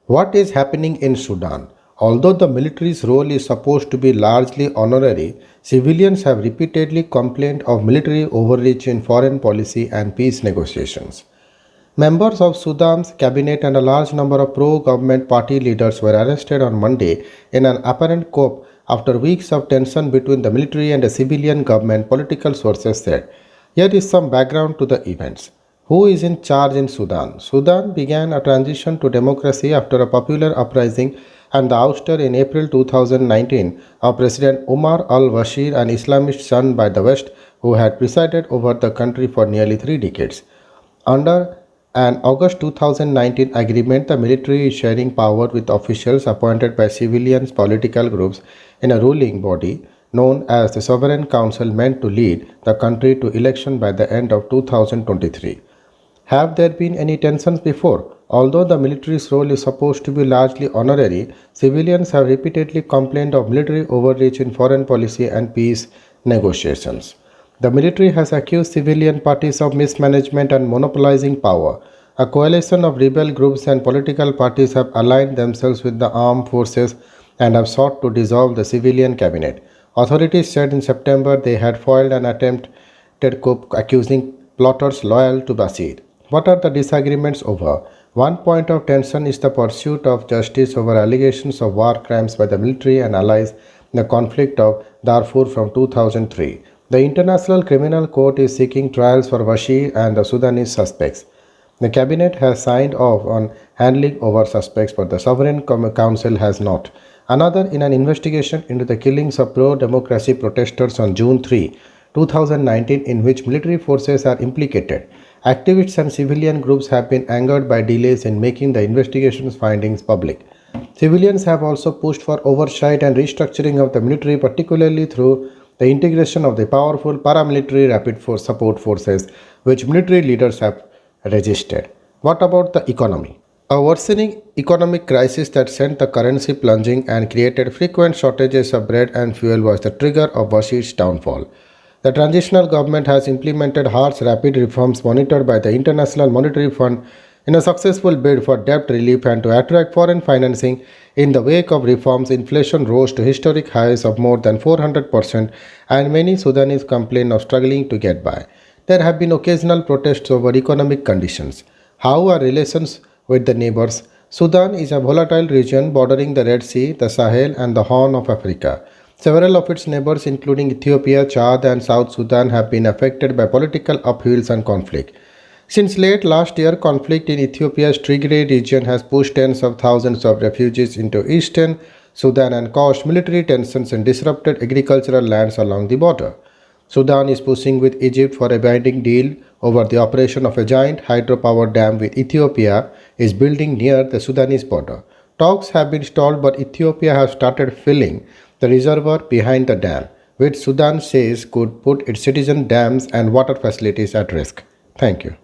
What is happening in Sudan? Although the military's role is supposed to be largely honorary, civilians have repeatedly complained of military overreach in foreign policy and peace negotiations. Members of Sudan's cabinet and a large number of pro government party leaders were arrested on Monday in an apparent coup after weeks of tension between the military and the civilian government, political sources said. Here is some background to the events. Who is in charge in Sudan? Sudan began a transition to democracy after a popular uprising and the ouster in April 2019 of President Omar al Bashir, an Islamist shunned by the West who had presided over the country for nearly 3 decades. Under an August 2019 agreement, the military is sharing power with officials appointed by civilian political groups in a ruling body known as the Sovereign Council, meant to lead the country to election by the end of 2023. Have there been any tensions before? Although the military's role is supposed to be largely honorary, civilians have repeatedly complained of military overreach in foreign policy and peace negotiations. The military has accused civilian parties of mismanagement and monopolizing power. A coalition of rebel groups and political parties have aligned themselves with the armed forces and have sought to dissolve the civilian cabinet. Authorities said in September they had foiled an attempted coup accusing plotters loyal to Bashir. What are the disagreements over? One point of tension is the pursuit of justice over allegations of war crimes by the military and allies in the conflict of Darfur from 2003. The International Criminal Court is seeking trials for Bashir and the Sudanese suspects. The cabinet has signed off on handling over suspects, but the Sovereign Council has not. Another in an investigation into the killings of pro-democracy protesters on June 3, 2019, in which military forces are implicated. Activists and civilian groups have been angered by delays in making the investigation's findings public. Civilians have also pushed for oversight and restructuring of the military, particularly through the integration of the powerful paramilitary rapid force support forces, which military leaders have registered. What about the economy? A worsening economic crisis that sent the currency plunging and created frequent shortages of bread and fuel was the trigger of Bashir's downfall. The transitional government has implemented harsh rapid reforms monitored by the International Monetary Fund in a successful bid for debt relief and to attract foreign financing. In the wake of reforms, inflation rose to historic highs of more than 400%, and many Sudanese complain of struggling to get by. There have been occasional protests over economic conditions. How are relations with the neighbors? Sudan is a volatile region bordering the Red Sea, the Sahel, and the Horn of Africa. Several of its neighbors, including Ethiopia, Chad, and South Sudan, have been affected by political upheavals and conflict. Since late last year, conflict in Ethiopia's Tigray region has pushed tens of thousands of refugees into eastern Sudan and caused military tensions and disrupted agricultural lands along the border. Sudan is pushing with Egypt for a binding deal over the operation of a giant hydropower dam with Ethiopia is building near the Sudanese border. Talks have been stalled, but Ethiopia has started filling the reservoir behind the dam, which Sudan says could put its citizen dams and water facilities at risk. Thank you.